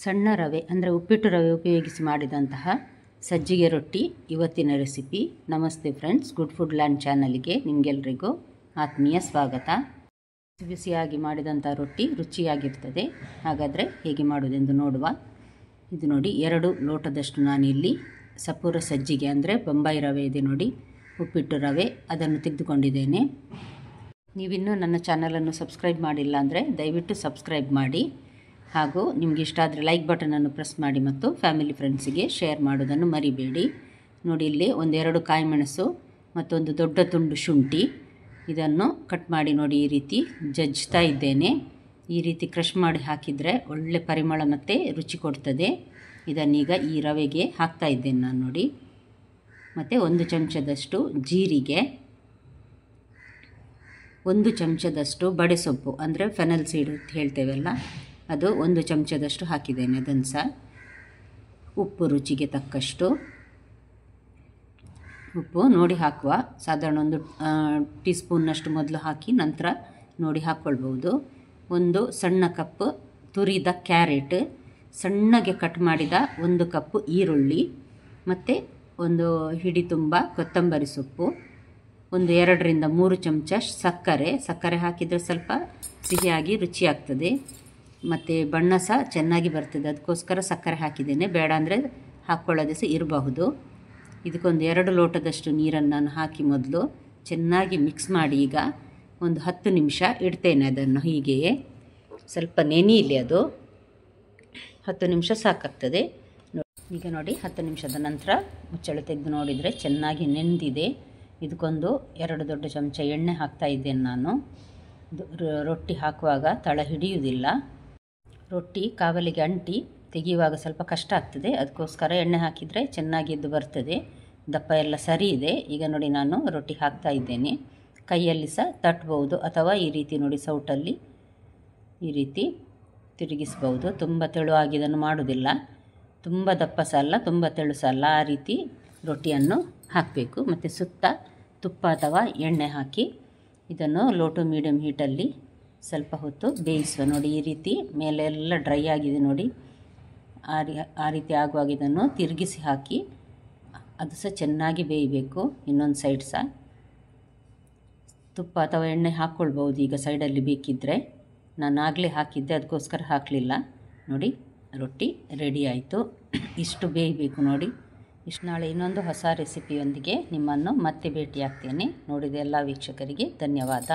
ಸಣ್ಣ ರವೆ ಅಂದರೆ ಉಪ್ಪಿಟ್ಟು ರವೆ ಉಪಯೋಗಿಸಿ ಮಾಡಿದಂತಹ ಸಜ್ಜಿಗೆ ರೊಟ್ಟಿ ಇವತ್ತಿನ ರೆಸಿಪಿ. ನಮಸ್ತೆ ಫ್ರೆಂಡ್ಸ್, ಗುಡ್ ಫುಡ್ ಲ್ಯಾಂಡ್ ಚಾನಲ್ಗೆ ನಿಮಗೆಲ್ರಿಗೂ ಆತ್ಮೀಯ ಸ್ವಾಗತ. ಬಿಸಿಯಾಗಿ ಮಾಡಿದಂಥ ರೊಟ್ಟಿ ರುಚಿಯಾಗಿರ್ತದೆ. ಹಾಗಾದರೆ ಹೇಗೆ ಮಾಡೋದೆಂದು ನೋಡುವ. ಇದು ನೋಡಿ, 2 ಲೋಟದಷ್ಟು ನಾನಿಲ್ಲಿ ಸಪೂರ ಸಜ್ಜಿಗೆ ಅಂದರೆ ಬೊಂಬಾಯಿ ರವೆ ಇದೆ ನೋಡಿ, ಉಪ್ಪಿಟ್ಟು ರವೆ, ಅದನ್ನು ತೆಗೆದುಕೊಂಡಿದ್ದೇನೆ. ನೀವಿನ್ನೂ ನನ್ನ ಚಾನಲನ್ನು ಸಬ್ಸ್ಕ್ರೈಬ್ ಮಾಡಿಲ್ಲ ಅಂದರೆ ದಯವಿಟ್ಟು ಸಬ್ಸ್ಕ್ರೈಬ್ ಮಾಡಿ, ಹಾಗೂ ನಿಮಗೆ ಇಷ್ಟ ಆದರೆ ಲೈಕ್ ಬಟನನ್ನು ಪ್ರೆಸ್ ಮಾಡಿ ಮತ್ತು ಫ್ಯಾಮಿಲಿ ಫ್ರೆಂಡ್ಸಿಗೆ ಶೇರ್ ಮಾಡೋದನ್ನು ಮರಿಬೇಡಿ. ನೋಡಿ, ಇಲ್ಲಿ 1-2 ಕಾಯಿ ಮೆಣಸು ಮತ್ತೊಂದು ದೊಡ್ಡ ತುಂಡು ಶುಂಠಿ, ಇದನ್ನು ಕಟ್ ಮಾಡಿ ನೋಡಿ ಈ ರೀತಿ ಜಜ್ಜ್ತಾ ಇದ್ದೇನೆ. ಈ ರೀತಿ ಕ್ರಷ್ ಮಾಡಿ ಹಾಕಿದರೆ ಒಳ್ಳೆ ಪರಿಮಳ ಮತ್ತು ರುಚಿ ಕೊಡ್ತದೆ. ಇದನ್ನೀಗ ಈ ರವೆಗೆ ಹಾಕ್ತಾ ಇದ್ದೇನೆ ನಾನು ನೋಡಿ. ಮತ್ತು 1 ಚಮಚದಷ್ಟು ಜೀರಿಗೆ, 1 ಚಮಚದಷ್ಟು ಬಡೆಸೊಪ್ಪು ಅಂದರೆ ಫೆನಲ್ ಸೀಡ್ ಅಂತ ಹೇಳ್ತೇವಲ್ಲ, ಅದು 1 ಚಮಚದಷ್ಟು ಹಾಕಿದ್ದೇನೆ. ಅದನ್ನು ಸಹ ಉಪ್ಪು ರುಚಿಗೆ ತಕ್ಕಷ್ಟು ಉಪ್ಪು ನೋಡಿ ಹಾಕುವ. ಸಾಧಾರಣ 1 ಟೀ ಸ್ಪೂನ್ನಷ್ಟು ಮೊದಲು ಹಾಕಿ ನಂತರ ನೋಡಿ ಹಾಕ್ಕೊಳ್ಬೋದು. 1 ಸಣ್ಣ ಕಪ್ ತುರಿದ ಕ್ಯಾರೆಟ್, ಸಣ್ಣಗೆ ಕಟ್ ಮಾಡಿದ 1 ಕಪ್ ಈರುಳ್ಳಿ, ಮತ್ತು 1 ಹಿಡಿ ತುಂಬ ಕೊತ್ತಂಬರಿ ಸೊಪ್ಪು, 2ರಿಂದ 3 ಚಮಚ ಸಕ್ಕರೆ ಹಾಕಿದರೆ ಸ್ವಲ್ಪ ಸಿಹಿಯಾಗಿ ರುಚಿಯಾಗ್ತದೆ ಮತ್ತು ಬಣ್ಣ ಸಹ ಚೆನ್ನಾಗಿ ಬರ್ತದೆ. ಅದಕ್ಕೋಸ್ಕರ ಸಕ್ಕರೆ ಹಾಕಿದ್ದೇನೆ, ಬೇಡ ಅಂದರೆ ಹಾಕ್ಕೊಳ್ಳೋದೇ ಸಹ ಇರಬಹುದು. ಇದಕ್ಕೊಂದು 2 ಲೋಟದಷ್ಟು ನೀರನ್ನು ನಾನು ಹಾಕಿ ಮೊದಲು ಚೆನ್ನಾಗಿ ಮಿಕ್ಸ್ ಮಾಡಿ ಈಗ ಒಂದು 10 ನಿಮಿಷ ಇಡ್ತೇನೆ. ಅದನ್ನು ಹೀಗೆಯೇ ಸ್ವಲ್ಪ ನೆನೆಯಲಿ, ಅದು 10 ನಿಮಿಷ ಸಾಕಾಗ್ತದೆ. ಈಗ ನೋಡಿ, 10 ನಿಮಿಷದ ನಂತರ ಮುಚ್ಚಳ ತೆಗೆದು ನೋಡಿದರೆ ಚೆನ್ನಾಗಿ ನೆಂದಿದೆ. ಇದಕ್ಕೊಂದು 2 ದೊಡ್ಡ ಚಮಚ ಎಣ್ಣೆ ಹಾಕ್ತಾ ಇದ್ದೇನೆ ನಾನು. ರೊಟ್ಟಿ ಹಾಕುವಾಗ ತಳ ಹಿಡಿಯುವುದಿಲ್ಲ. ರೊಟ್ಟಿ ಕಾವಲಿಗೆ ಅಂಟಿ ತೆಗೆಯುವಾಗ ಸ್ವಲ್ಪ ಕಷ್ಟ ಆಗ್ತದೆ, ಅದಕ್ಕೋಸ್ಕರ ಎಣ್ಣೆ ಹಾಕಿದರೆ ಚೆನ್ನಾಗಿ ಎದ್ದು ಬರ್ತದೆ. ದಪ್ಪ ಎಲ್ಲ ಸರಿ ಇದೆ. ಈಗ ನೋಡಿ, ನಾನು ರೊಟ್ಟಿ ಹಾಕ್ತಾ ಇದ್ದೇನೆ. ಕೈಯಲ್ಲಿ ಸಹ ತಟ್ಬೋದು ಅಥವಾ ಈ ರೀತಿ ನೋಡಿ ಸೌಟಲ್ಲಿ ಈ ರೀತಿ ತಿರುಗಿಸ್ಬೋದು. ತುಂಬ ತೆಳುವಾಗಿ ಇದನ್ನು ಮಾಡೋದಿಲ್ಲ, ತುಂಬ ದಪ್ಪ ಸಹ ಅಲ್ಲ, ತುಂಬ ತೆಳು ಸಹ ಅಲ್ಲ. ಆ ರೀತಿ ರೊಟ್ಟಿಯನ್ನು ಹಾಕಬೇಕು. ಮತ್ತು ಸುತ್ತ ತುಪ್ಪ ಅಥವಾ ಎಣ್ಣೆ ಹಾಕಿ ಇದನ್ನು ಲೋ ಟು ಮೀಡಿಯಮ್ ಹೀಟಲ್ಲಿ ಸ್ವಲ್ಪ ಹೊತ್ತು ಬೇಯಿಸುವ. ನೋಡಿ, ಈ ರೀತಿ ಮೇಲೆಲ್ಲ ಡ್ರೈ ಆಗಿದೆ ನೋಡಿ, ಆ ರೀತಿ ಆಗುವಾಗ ಇದನ್ನು ತಿರುಗಿಸಿ ಹಾಕಿ ಅದು ಸಹ ಚೆನ್ನಾಗಿ ಬೇಯಬೇಕು. ಇನ್ನೊಂದು ಸೈಡ್ ಸಹ ತುಪ್ಪ ಅಥವಾ ಎಣ್ಣೆ ಹಾಕ್ಕೊಳ್ಬೋದು ಈಗ ಸೈಡಲ್ಲಿ ಬೇಕಿದ್ದರೆ. ನಾನು ಆಗಲೇ ಹಾಕಿದ್ದೆ, ಅದಕ್ಕೋಸ್ಕರ ಹಾಕಲಿಲ್ಲ. ನೋಡಿ, ರೊಟ್ಟಿ ರೆಡಿ ಆಯಿತು. ಇಷ್ಟು ಬೇಯಬೇಕು ನೋಡಿ. ಇಷ್ಟು. ನಾಳೆ ಇನ್ನೊಂದು ಹೊಸ ರೆಸಿಪಿಯೊಂದಿಗೆ ನಿಮ್ಮನ್ನು ಮತ್ತೆ ಭೇಟಿಯಾಗ್ತೇನೆ. ನೋಡಿದ ಎಲ್ಲ ವೀಕ್ಷಕರಿಗೆ ಧನ್ಯವಾದ.